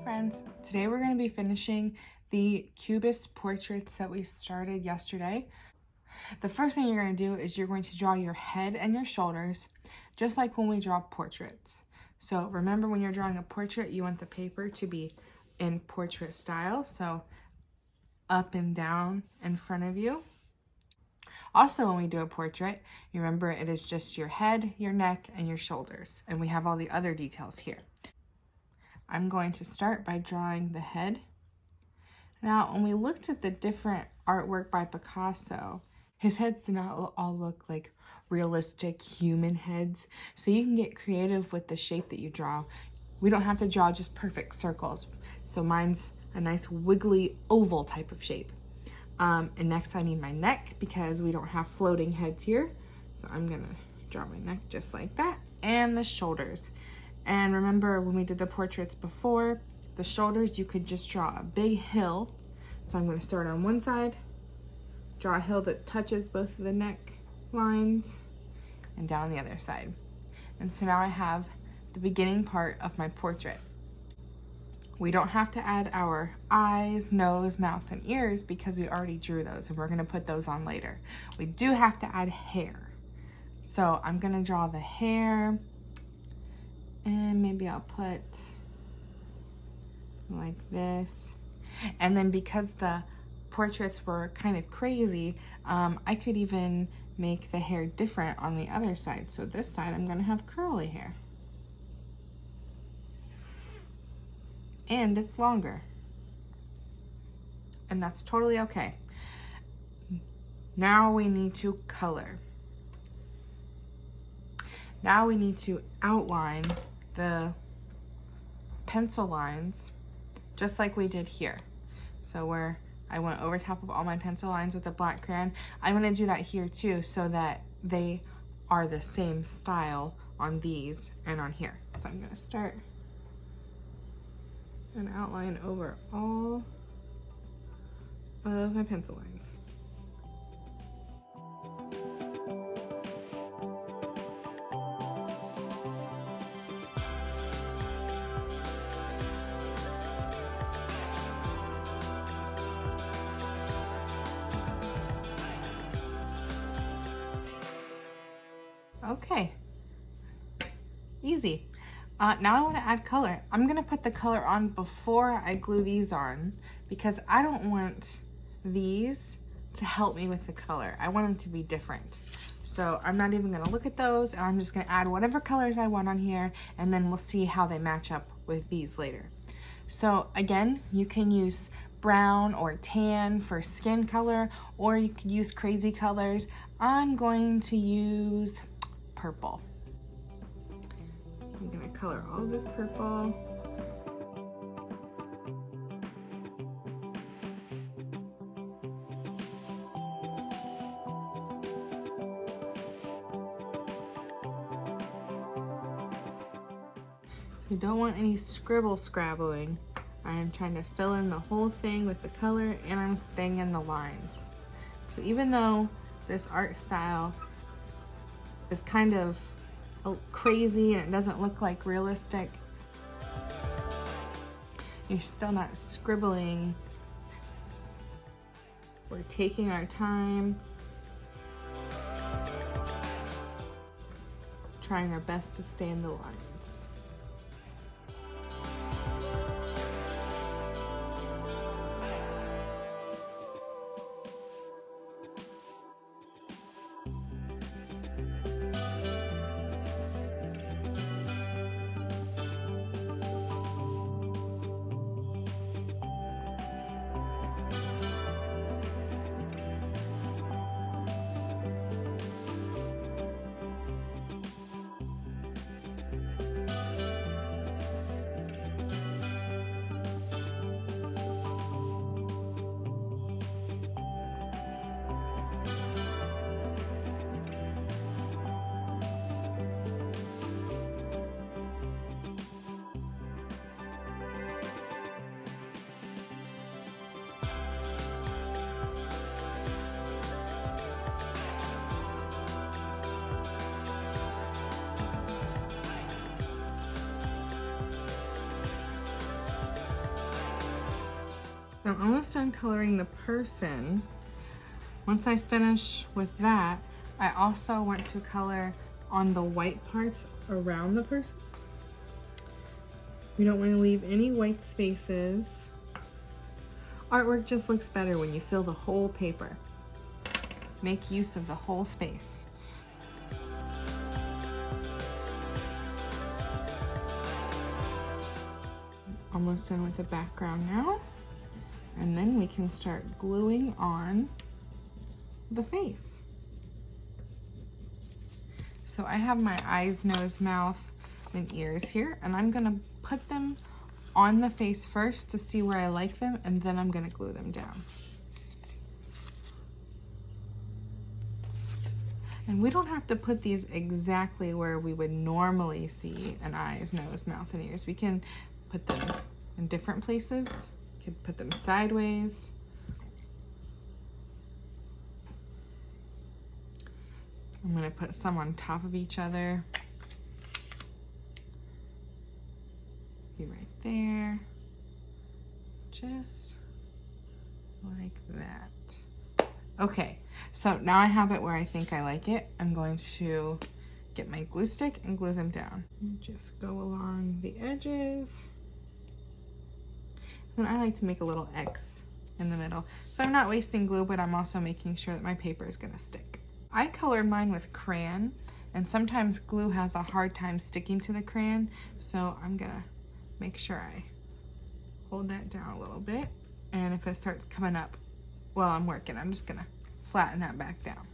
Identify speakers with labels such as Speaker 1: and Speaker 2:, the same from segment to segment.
Speaker 1: friends, today we're going to be finishing the Cubist portraits that we started yesterday. The first thing you're going to do is you're going to draw your head and your shoulders, just like when we draw portraits. So remember, when you're drawing a portrait, you want the paper to be in portrait style, so up and down in front of you. Also, when we do a portrait, you remember it is just your head, your neck, and your shoulders, and we have all the other details here. I'm going to start by drawing the head. Now, when we looked at the different artwork by Picasso, his heads did not all look like realistic human heads. So you can get creative with the shape that you draw. We don't have to draw just perfect circles. So mine's a nice wiggly oval type of shape. And next I need my neck because we don't have floating heads here. So I'm gonna draw my neck just like that, and the shoulders. And remember, when we did the portraits before, the shoulders, you could just draw a big hill. So I'm going to start on one side, draw a hill that touches both of the neck lines, and down the other side. And so now I have the beginning part of my portrait. We don't have to add our eyes, nose, mouth, and ears because we already drew those, and we're going to put those on later. We do have to add hair. So I'm going to draw the hair. And maybe I'll put like this. And then because the portraits were kind of crazy, I could even make the hair different on the other side. So this side, I'm gonna have curly hair. And it's longer. And that's totally okay. Now we need to color. Now we need to outline the pencil lines just like we did here. So where I went over top of all my pencil lines with a black crayon, I'm going to do that here too, so that they are the same style on these and on here. So I'm going to start and outline over all of my pencil lines. Okay, easy. Now I want to add color. I'm going to put the color on before I glue these on because I don't want these to help me with the color. I want them to be different. So I'm not even going to look at those, and I'm just going to add whatever colors I want on here, and then we'll see how they match up with these later. So again, you can use brown or tan for skin color, or you could use crazy colors. I'm going to use purple. I'm gonna color all this purple. I don't want any scrabbling. I am trying to fill in the whole thing with the color, and I'm staying in the lines. So even though this art style is kind of crazy and it doesn't look like realistic, you're still not scribbling. We're taking our time, trying our best to stay in the lines. I'm almost done coloring the person. Once I finish with that, I also want to color on the white parts around the person. We don't want to leave any white spaces. Artwork just looks better when you fill the whole paper. Make use of the whole space. Almost done with the background now. And then we can start gluing on the face. So I have my eyes, nose, mouth, and ears here, and I'm gonna put them on the face first to see where I like them, and then I'm gonna glue them down. And we don't have to put these exactly where we would normally see an eyes, nose, mouth, and ears. We can put them in different places. You could put them sideways. I'm gonna put some on top of each other. Be right there. Just like that. Okay, so now I have it where I think I like it. I'm going to get my glue stick and glue them down. Just go along the edges. And I like to make a little X in the middle. So I'm not wasting glue, but I'm also making sure that my paper is gonna stick. I colored mine with crayon, and sometimes glue has a hard time sticking to the crayon, so I'm gonna make sure I hold that down a little bit. And if it starts coming up while I'm working, I'm just gonna flatten that back down.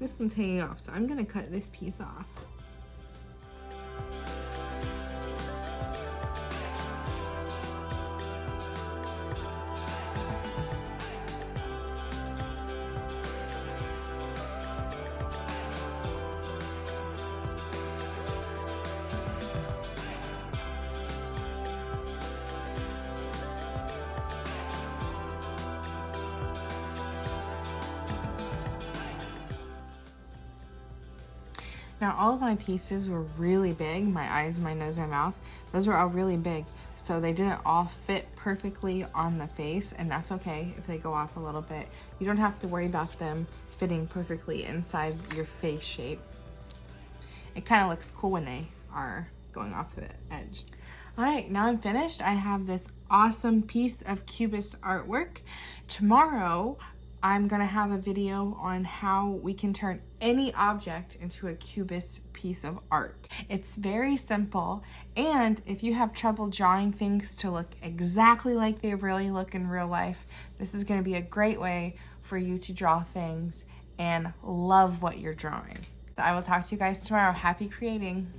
Speaker 1: This one's hanging off, so I'm gonna cut this piece off. Now all of my pieces were really big, my eyes, my nose, and my mouth. Those were all really big, so they didn't all fit perfectly on the face, and that's okay if they go off a little bit. You don't have to worry about them fitting perfectly inside your face shape. It kind of looks cool when they are going off the edge. All right, now I'm finished. I have this awesome piece of Cubist artwork. Tomorrow, I'm gonna have a video on how we can turn any object into a Cubist piece of art. It's very simple, and if you have trouble drawing things to look exactly like they really look in real life, this is gonna be a great way for you to draw things and love what you're drawing. So I will talk to you guys tomorrow. Happy creating.